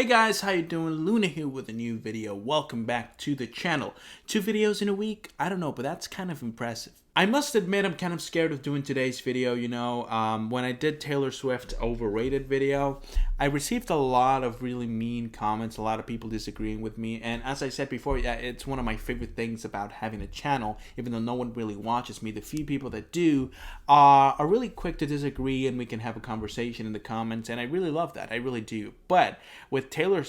Hey guys, how you doing? Luna here with a new video. Welcome back to the channel. 2 videos in a week? I don't know, but that's kind of impressive. I must admit I'm kind of scared of doing today's video, when I did Taylor Swift Overrated video, I received a lot of really mean comments, a lot of people disagreeing with me, and as I said before, yeah, it's one of my favorite things about having a channel, even though no one really watches me. The few people that do are really quick to disagree, and we can have a conversation in the comments, and I really love that, I really do. But with Taylor,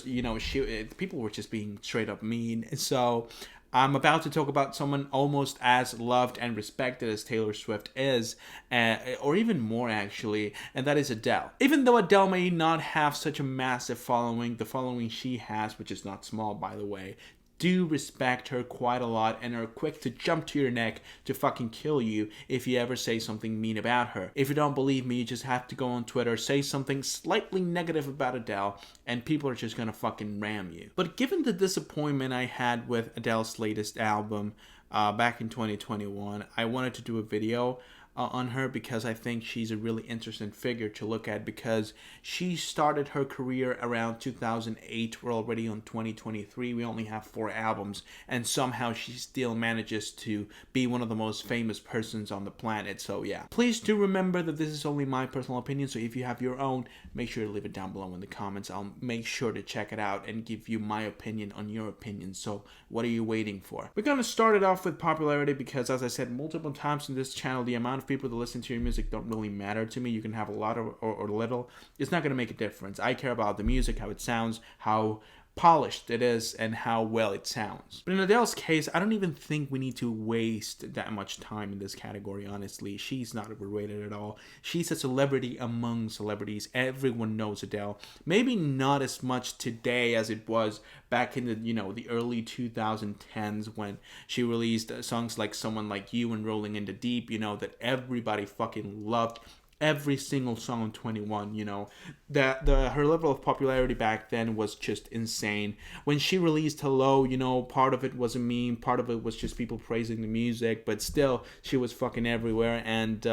people were just being straight up mean, so I'm about to talk about someone almost as loved and respected as Taylor Swift is, or even more actually, and that is Adele. Even though Adele may not have such a massive following, the following she has, which is not small by the way, do respect her quite a lot and are quick to jump to your neck to fucking kill you if you ever say something mean about her. If you don't believe me, you just have to go on Twitter, say something slightly negative about Adele, and people are just gonna fucking ram you. But given the disappointment I had with Adele's latest album back in 2021, I wanted to do a video on her because I think she's a really interesting figure to look at, because she started her career around 2008. We're already on 2023. We only have 4 albums, and somehow she still manages to be one of the most famous persons on the planet. So yeah, please do remember that this is only my personal opinion, so if you have your own, make sure to leave it down below in the comments. I'll make sure to check it out and give you my opinion on your opinion. So what are you waiting for? We're gonna start it off with popularity because, as I said multiple times in this channel, the amount of people that listen to your music don't really matter to me. You can have a lot or little. It's not going to make a difference. I care about the music, how it sounds, how polished it is, and how well it sounds. But in Adele's case, I don't even think we need to waste that much time in this category, honestly. She's not overrated at all. She's a celebrity among celebrities. Everyone knows Adele. Maybe not as much today as it was back in the early 2010s when she released songs like Someone Like You and Rolling in the Deep, that everybody fucking loved. Every single song on 21, her level of popularity back then was just insane. When she released Hello, part of it was a meme, part of it was just people praising the music, but still, she was fucking everywhere. And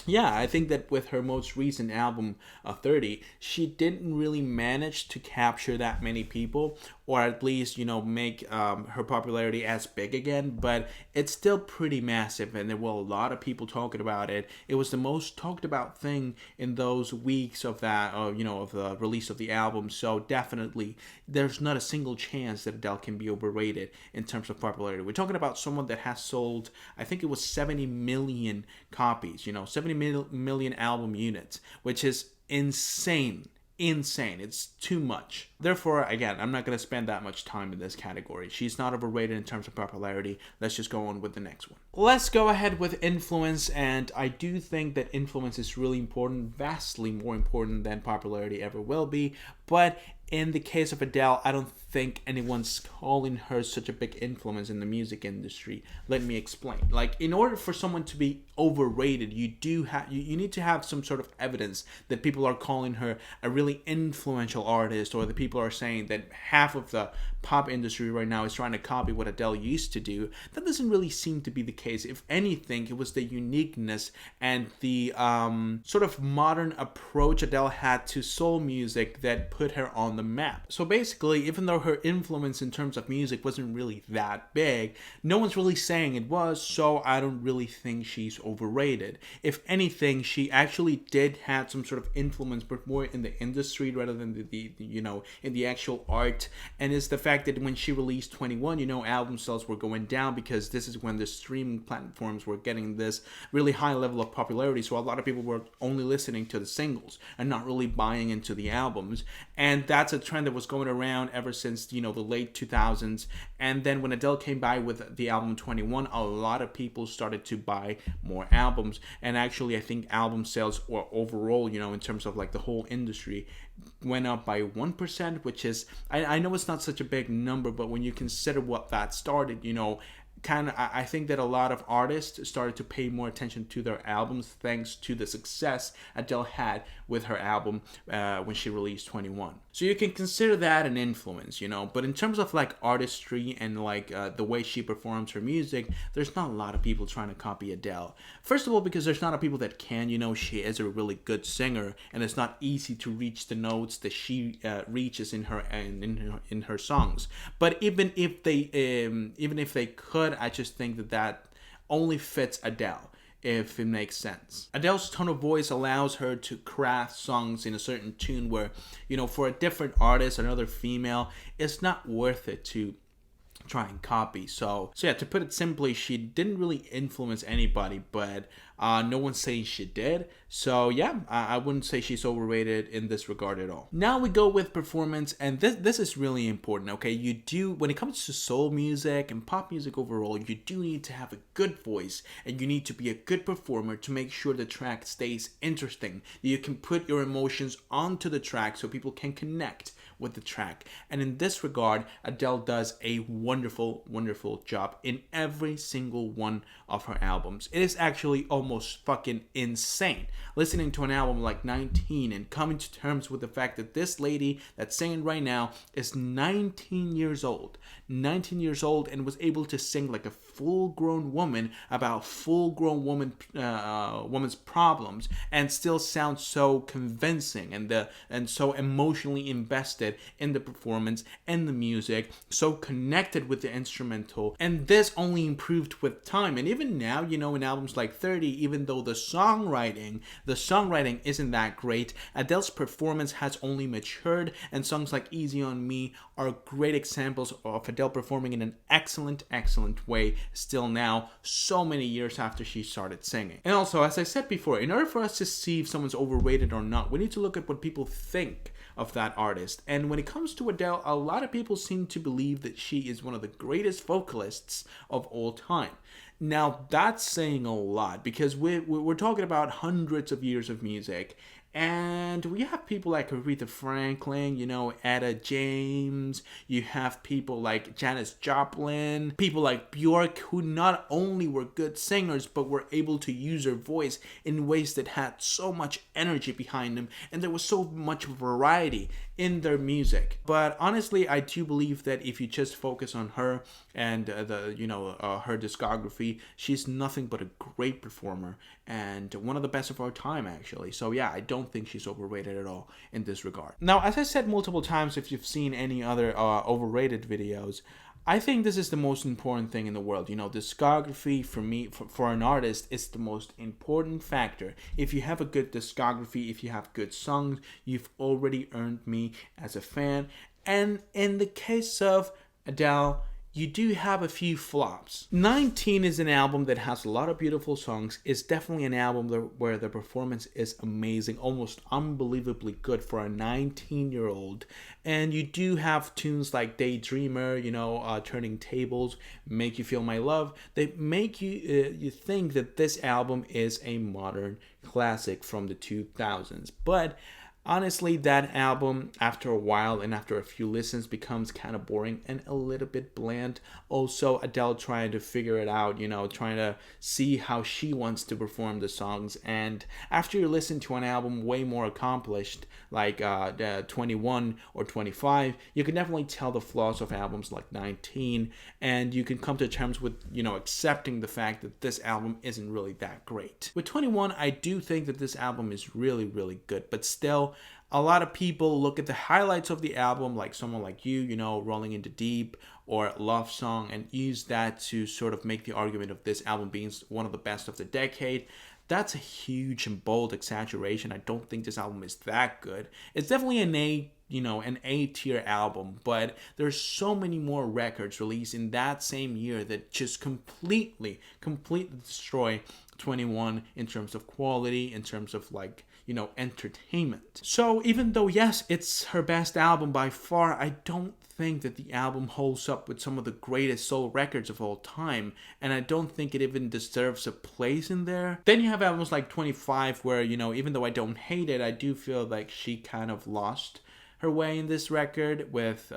yeah, I think that with her most recent album, 30, she didn't really manage to capture that many people, or at least, make her popularity as big again, but it's still pretty massive, and there were a lot of people talking about it. It was the most talked about thing in those weeks of that, of the release of the album, so definitely, there's not a single chance that Adele can be overrated in terms of popularity. We're talking about someone that has sold, I think it was 70 million copies, 70 million album units, which is insane. It's too much. Therefore, again, I'm not going to spend that much time in this category. She's not overrated in terms of popularity. Let's just go on with the next one. Let's go ahead with influence, and I do think that influence is really important, vastly more important than popularity ever will be, but in the case of Adele, I don't think anyone's calling her such a big influence in the music industry. Let me explain. Like, in order for someone to be overrated, you need to have some sort of evidence that people are calling her a really influential artist, or the people are saying that half of the pop industry right now is trying to copy what Adele used to do. That doesn't really seem to be the case. If anything, it was the uniqueness and the sort of modern approach Adele had to soul music that put her on the map. So basically, even though her influence in terms of music wasn't really that big, no one's really saying it was, so I don't really think she's overrated. If anything, she actually did have some sort of influence, but more in the industry rather than in the actual art. And it's the fact that when she released 21, album sales were going down because this is when the streaming platforms were getting this really high level of popularity, so a lot of people were only listening to the singles and not really buying into the albums. And that's a trend that was going around ever since the late 2000s. And then when Adele came by with the album 21, a lot of people started to buy more albums, and actually I think album sales, or overall in terms of like the whole industry, went up by 1%, which is, I know it's not such a big number, but when you consider what that started, I think that a lot of artists started to pay more attention to their albums thanks to the success Adele had with her album when she released 21. So you can consider that an influence, you know. But in terms of like artistry and like the way she performs her music, there's not a lot of people trying to copy Adele. First of all, because there's not a lot of people that can, you know. She is a really good singer, and it's not easy to reach the notes that she reaches in her songs. But even if they could, I just think that only fits Adele, if it makes sense. Adele's tone of voice allows her to craft songs in a certain tune where, you know, for a different artist, another female, it's not worth it to try and copy. So yeah, to put it simply, she didn't really influence anybody, but no one's saying she did. So yeah, I wouldn't say she's overrated in this regard at all. Now we go with performance, and this is really important, okay? You do, when it comes to soul music and pop music overall, you do need to have a good voice, and you need to be a good performer to make sure the track stays interesting. You can put your emotions onto the track so people can connect with the track. And in this regard, Adele does a wonderful job in every single one of her albums. It is actually almost fucking insane listening to an album like 19 and coming to terms with the fact that this lady that's singing right now is 19 years old and was able to sing like a full-grown woman about full-grown woman's problems and still sound so convincing and so emotionally invested in the performance and the music, so connected with the instrumental. And this only improved with time. And even now, you know, in albums like 30, even though the songwriting isn't that great, Adele's performance has only matured, and songs like Easy on Me are great examples of Adele performing in an excellent way still now, so many years after she started singing. And also, as I said before, in order for us to see if someone's overrated or not, we need to look at what people think of that artist. And when it comes to Adele, a lot of people seem to believe that she is one of the greatest vocalists of all time. Now, that's saying a lot, because we're talking about hundreds of years of music, and we have people like Aretha Franklin, you know, Etta James. You have people like Janis Joplin, people like Bjork, who not only were good singers, but were able to use their voice in ways that had so much energy behind them, and there was so much variety in their music. But honestly, I do believe that if you just focus on her and her discography, she's nothing but a great performer and one of the best of our time, actually. So yeah, I don't think she's overrated at all in this regard. Now, as I said multiple times, if you've seen any other overrated videos, I think this is the most important thing in the world. You know, discography for me, for an artist, is the most important factor. If you have a good discography, if you have good songs, you've already earned me as a fan. And in the case of Adele, you do have a few flops. 19 is an album that has a lot of beautiful songs. It's definitely an album where the performance is amazing, almost unbelievably good for a 19-year-old. And you do have tunes like Daydreamer, you know, Turning Tables, Make You Feel My Love. They make you think that this album is a modern classic from the 2000s. But honestly, that album, after a while and after a few listens, becomes kind of boring and a little bit bland. Also, Adele trying to figure it out, you know, trying to see how she wants to perform the songs. And after you listen to an album way more accomplished, like 21 or 25, you can definitely tell the flaws of albums like 19. And you can come to terms with, you know, accepting the fact that this album isn't really that great. With 21, I do think that this album is really good. But still, a lot of people look at the highlights of the album, like Someone Like You know, Rolling Into Deep, or Love Song, and use that to sort of make the argument of this album being one of the best of the decade. That's a huge and bold exaggeration. I don't think this album is that good. It's definitely an A-tier album, but there's so many more records released in that same year that just completely destroy 21 in terms of quality, in terms of like, you know, entertainment. So even though, yes, it's her best album by far, I don't think that the album holds up with some of the greatest soul records of all time, and I don't think it even deserves a place in there. Then you have albums like 25 where, you know, even though I don't hate it, I do feel like she kind of lost her way in this record with,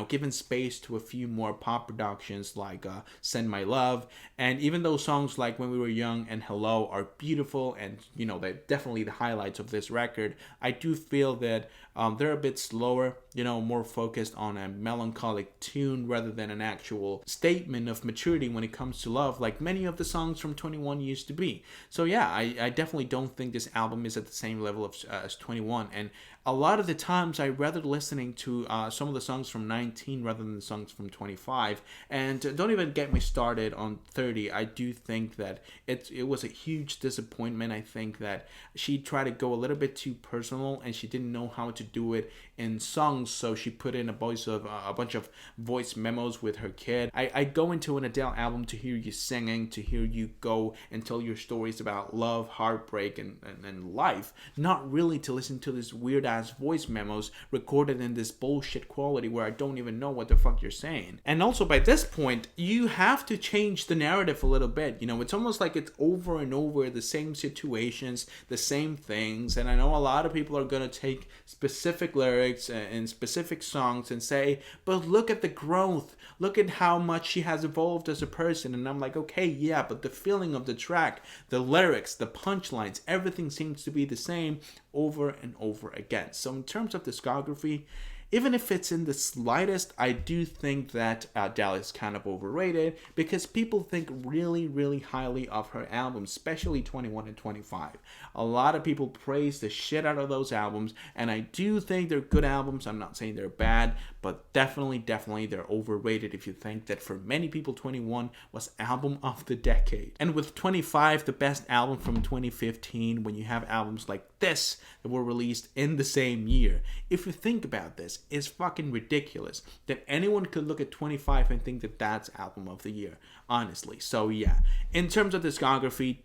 giving space to a few more pop productions like Send My Love. And even though songs like When We Were Young and Hello are beautiful and, they're definitely the highlights of this record, I do feel that they're a bit slower, more focused on a melancholic tune rather than an actual statement of maturity when it comes to love, like many of the songs from 21 used to be. So yeah, I definitely don't think this album is at the same level as 21. And a lot of the times I rather listening to some of the songs from 19 rather than the songs from 25. And don't even get me started on 30. I do think that it was a huge disappointment. I think that she tried to go a little bit too personal and she didn't know how to do it in songs, so she put in a bunch of voice memos with her kid. I go into an Adele album to hear you singing, to hear you go and tell your stories about love, heartbreak, and life, not really to listen to this weird ass voice memos recorded in this bullshit quality where I don't even know what the fuck you're saying. And also by this point, you have to change the narrative a little bit. It's almost like it's over and over the same situations, the same things. And I know a lot of people are gonna take specific lyrics and specific songs and say, but look at the growth, look at how much she has evolved as a person. And I'm like, okay, yeah, but the feeling of the track, the lyrics, the punchlines, everything seems to be the same over and over again. So in terms of discography, even if it's in the slightest, I do think that Adele is kind of overrated because people think really, really highly of her albums, especially 21 and 25. A lot of people praise the shit out of those albums, and I do think they're good albums. I'm not saying they're bad, but definitely they're overrated if you think that for many people 21 was album of the decade. And with 25, the best album from 2015, when you have albums like this that were released in the same year, if you think about this, it's fucking ridiculous that anyone could look at 25 and think that that's album of the year, honestly. So yeah, in terms of discography,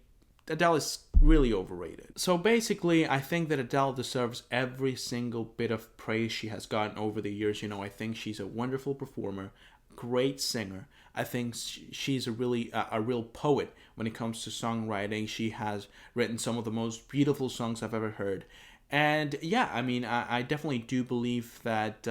Adele is really overrated. So basically, I think that Adele deserves every single bit of praise she has gotten over the years. I think she's a wonderful performer, great singer. I think she's a real poet when it comes to songwriting. She has written some of the most beautiful songs I've ever heard. And yeah, I definitely do believe that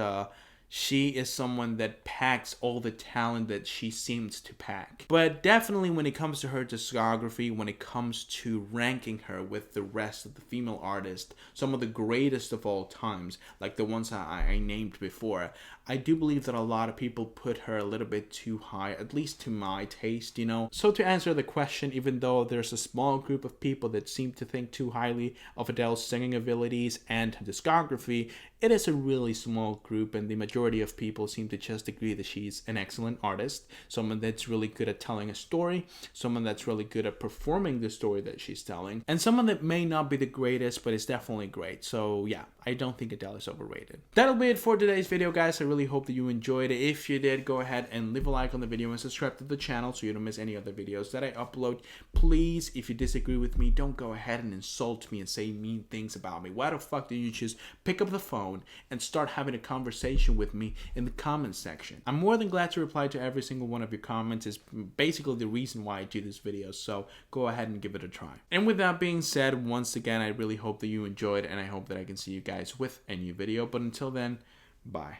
she is someone that packs all the talent that she seems to pack. But definitely when it comes to her discography, when it comes to ranking her with the rest of the female artists, some of the greatest of all times, like the ones I named before, I do believe that a lot of people put her a little bit too high, at least to my taste, So to answer the question, even though there's a small group of people that seem to think too highly of Adele's singing abilities and discography, it is a really small group, and the majority of people seem to just agree that she's an excellent artist, someone that's really good at telling a story, someone that's really good at performing the story that she's telling, and someone that may not be the greatest, but is definitely great. So yeah, I don't think Adele is overrated. That'll be it for today's video, guys. I really hope that you enjoyed it. If you did, go ahead and leave a like on the video and subscribe to the channel so you don't miss any other videos that I upload. Please, if you disagree with me, don't go ahead and insult me and say mean things about me. Why the fuck did you just pick up the phone and start having a conversation with me in the comment section? I'm more than glad to reply to every single one of your comments. Is basically the reason why I do this video, so go ahead and give it a try. And with that being said, once again, I really hope that you enjoyed, and I hope that I can see you guys with a new video. But until then, bye.